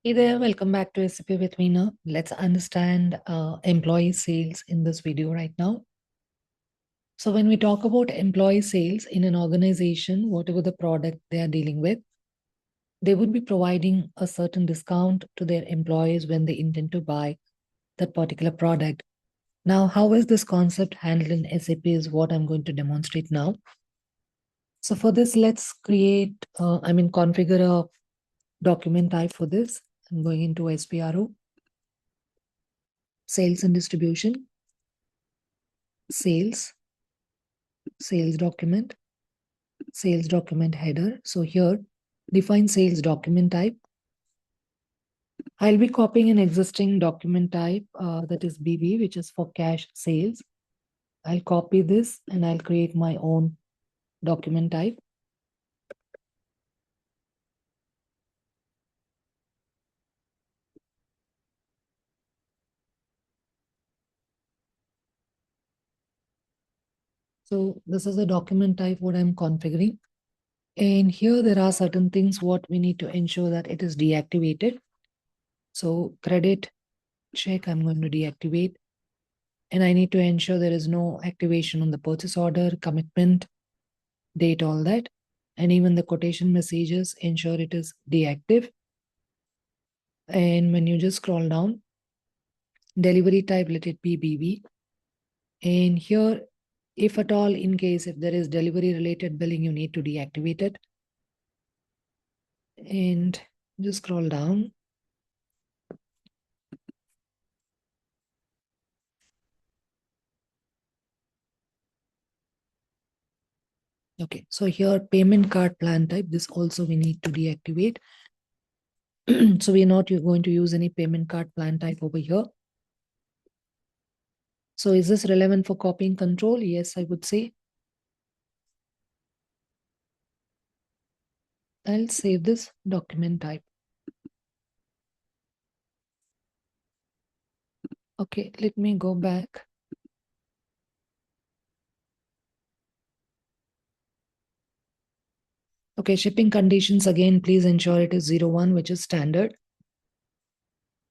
Hey there, welcome back to SAP with Veena. Let's understand employee sales in this video right now. So when we talk about employee sales in an organization, whatever the product they are dealing with, they would be providing a certain discount to their employees when they intend to buy that particular product. Now, how is this concept handled in SAP is what I'm going to demonstrate now. So for this, let's configure a document type for this. I'm going into SPRO, sales and distribution, sales document, sales document header. So here, define sales document type. I'll be copying an existing document type that is BB, which is for cash sales. I'll copy this and I'll create my own document type. So this is a document type what I'm configuring. And here there are certain things what we need to ensure that it is deactivated. So credit check, I'm going to deactivate. And I need to ensure there is no activation on the purchase order, commitment, date, all that. And even the quotation messages, ensure it is deactive. And when you just scroll down, delivery type, let it be BB. And here, if at all, in case if there is delivery related billing, you need to deactivate it. And just scroll down. Okay, so here payment card plan type, this also we need to deactivate. So we're not going to use any payment card plan type over here. So is this relevant for copying control? Yes, I would say. I'll save this document type. Okay, let me go back. Okay, shipping conditions again, please ensure it is 01, which is standard.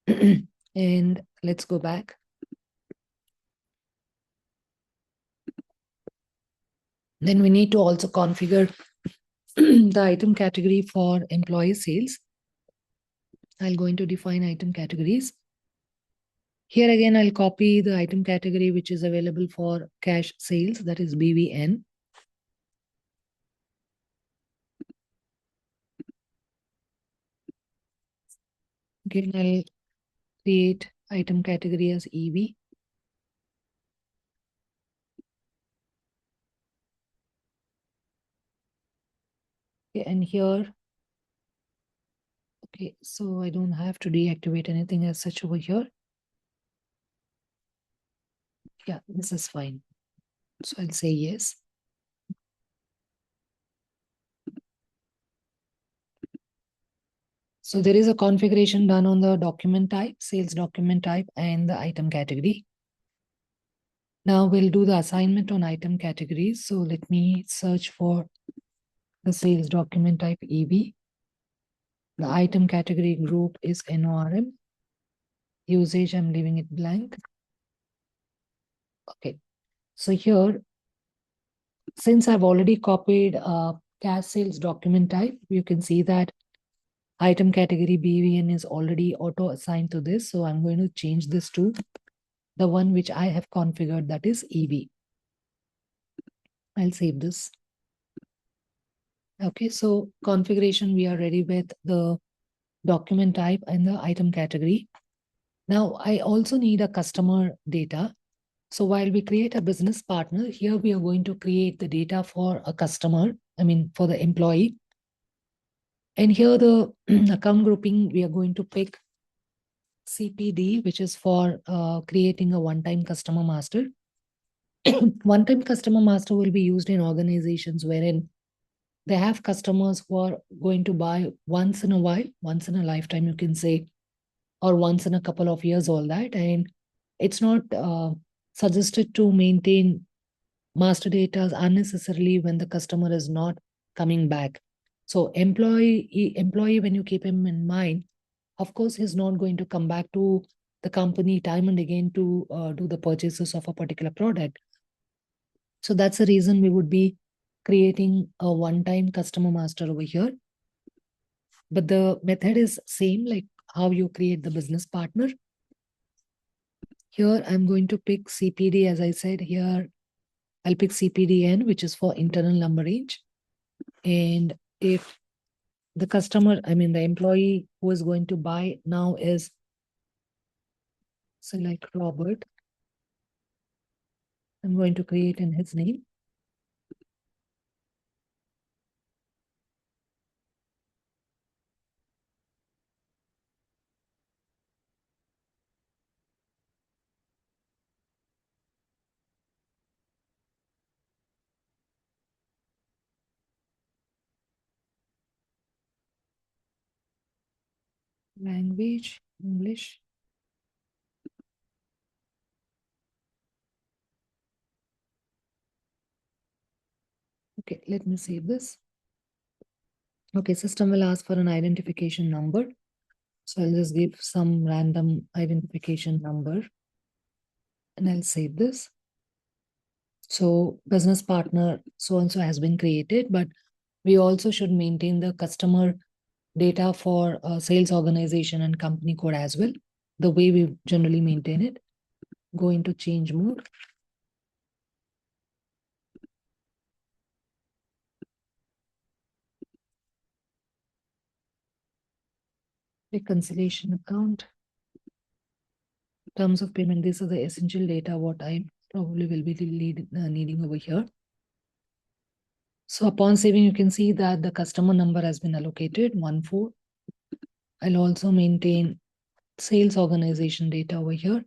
And let's go back. Then we need to also configure the item category for employee sales. I'll go into define item categories. Here again, I'll copy the item category which is available for cash sales, that is BVN. Again, I'll create item category as EV. Okay, and here, okay, so I don't have to deactivate anything as such over here. Yeah, this is fine. So I'll say yes. So there is a configuration done on the document type, sales document type, and the item category. Now we'll do the assignment on item categories. So let me search for the sales document type EB. The item category group is NORM. Usage, I'm leaving it blank. Okay. So here, since I've already copied cash sales document type, you can see that item category BVN is already auto assigned to this. So I'm going to change this to the one which I have configured, that is EB. I'll save this. Okay, so configuration, we are ready with the document type and the item category. Now, I also need a customer data. So while we create a business partner, here we are going to create the data for a customer, for the employee. And here the account grouping, we are going to pick CPD, which is for creating a one-time customer master. One-time customer master will be used in organizations wherein they have customers who are going to buy once in a while, once in a lifetime, you can say, or once in a couple of years, all that. And it's not suggested to maintain master data unnecessarily when the customer is not coming back. So employee, when you keep him in mind, of course, he's not going to come back to the company time and again to do the purchases of a particular product. So that's the reason we would be creating a one-time customer master over here. But the method is same like how you create the business partner. Here I'm going to pick CPD. As I said, here I'll pick CPDN, which is for internal number range. And if the customer, I mean the employee who is going to buy now is select Robert, I'm going to create in his name. Language, English. Okay, let me save this. Okay, system will ask for an identification number. So I'll just give some random identification number and I'll save this. So business partner so-and-so has been created, but we also should maintain the customer data for sales organization and company code as well, the way we generally maintain it. Go into change mode. Reconciliation account. Terms of payment, these are the essential data what I probably will be needing over here. So upon saving, you can see that the customer number has been allocated 14. I'll also maintain sales organization data over here.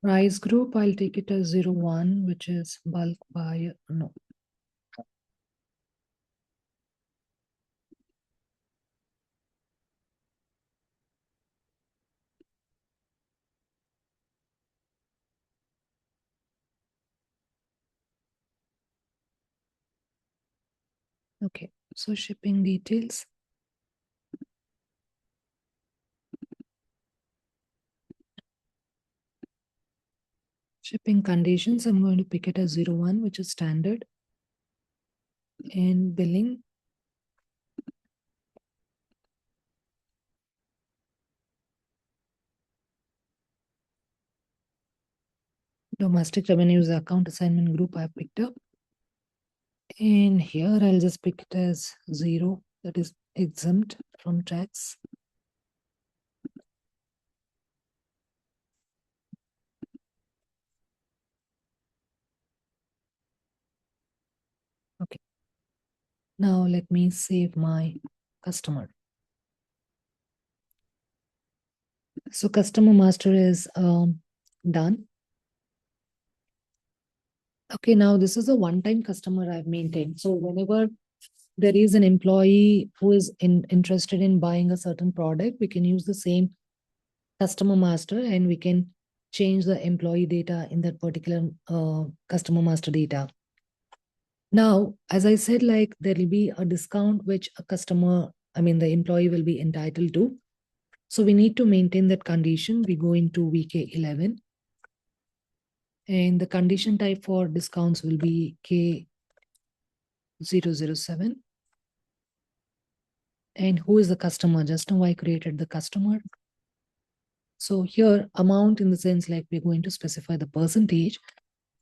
Price group, I'll take it as 01, which is bulk buyer. No. Okay, so shipping details. Shipping conditions, I'm going to pick it as 01, which is standard. And billing. Domestic revenues account assignment group I picked up. And here I'll just pick it as 0, that is exempt from tax. Okay. Now let me save my customer. So customer master is done. Okay, now this is a one-time customer I've maintained. So whenever there is an employee who is interested in buying a certain product, we can use the same customer master and we can change the employee data in that particular customer master data. Now, as I said, like there will be a discount which a customer, I mean, the employee will be entitled to. So we need to maintain that condition. We go into VK11 and the condition type for discounts will be K007. And who is the customer? Just now I created the customer. So here amount in the sense like we're going to specify the percentage.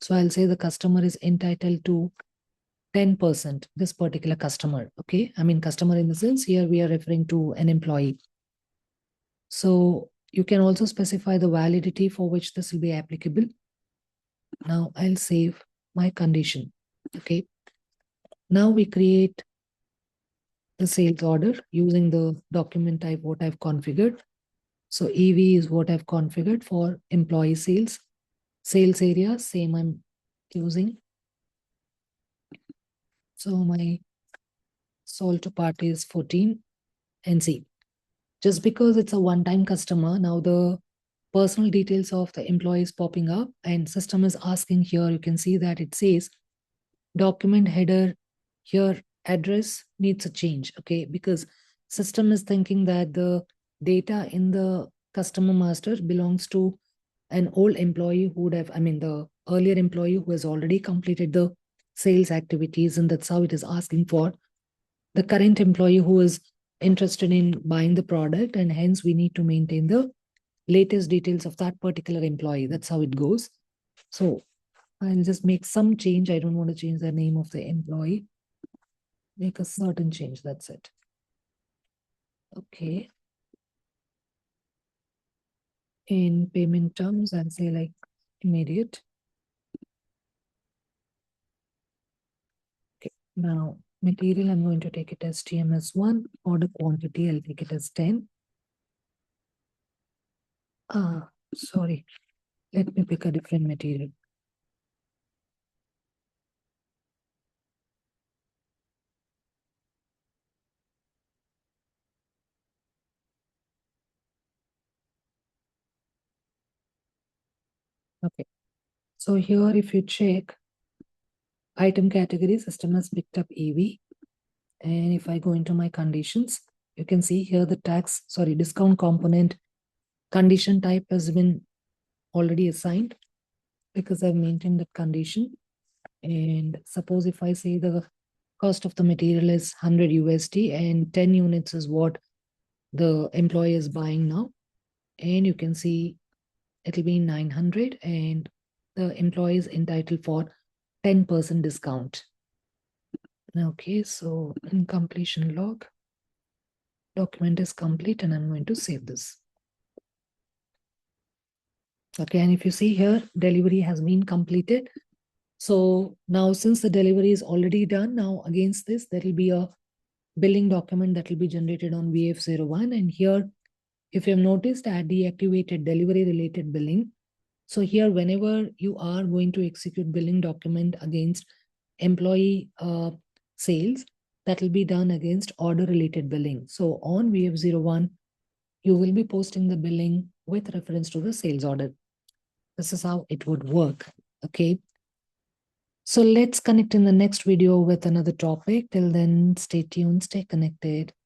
So I'll say the customer is entitled to 10%, this particular customer. Okay. I mean, customer in the sense here we are referring to an employee. So you can also specify the validity for which this will be applicable. Now I'll save my condition. Okay. Now we create the sales order using the document type what I've configured. So EV is what I've configured for employee sales. Sales area, same I'm using. So my sold to party is 14 NC. Just because it's a one-time customer, now the personal details of the employee is popping up and system is asking here, you can see that it says document header here, address needs a change. Okay, because system is thinking that the data in the customer master belongs to an old employee who would have, I mean, the earlier employee who has already completed the sales activities, and that's how it is asking for the current employee who is interested in buying the product, and hence we need to maintain the latest details of that particular employee. That's how it goes. So I'll just make some change. I don't want to change the name of the employee. Make a certain change. That's it. Okay. In payment terms, I'll say like immediate. Okay. Now, material, I'm going to take it as TMS1. Order quantity, I'll take it as 10. Sorry. Let me pick a different material. Okay. So here, if you check item category, system has picked up EV. And if I go into my conditions, you can see here the discount component condition type has been already assigned because I've maintained that condition. And suppose if I say the cost of the material is 100 USD and 10 units is what the employee is buying now. And you can see it'll be 900 and the employee is entitled for 10% discount. Okay, so in completion log, document is complete and I'm going to save this. Okay, and if you see here, delivery has been completed. So now since the delivery is already done, now against this, there will be a billing document that will be generated on VF01. And here, if you have noticed, I had deactivated delivery related billing. So here, whenever you are going to execute billing document against employee sales, that will be done against order related billing. So on VF01, you will be posting the billing with reference to the sales order. This is how it would work. Okay. So let's connect in the next video with another topic. Till then, stay tuned, stay connected.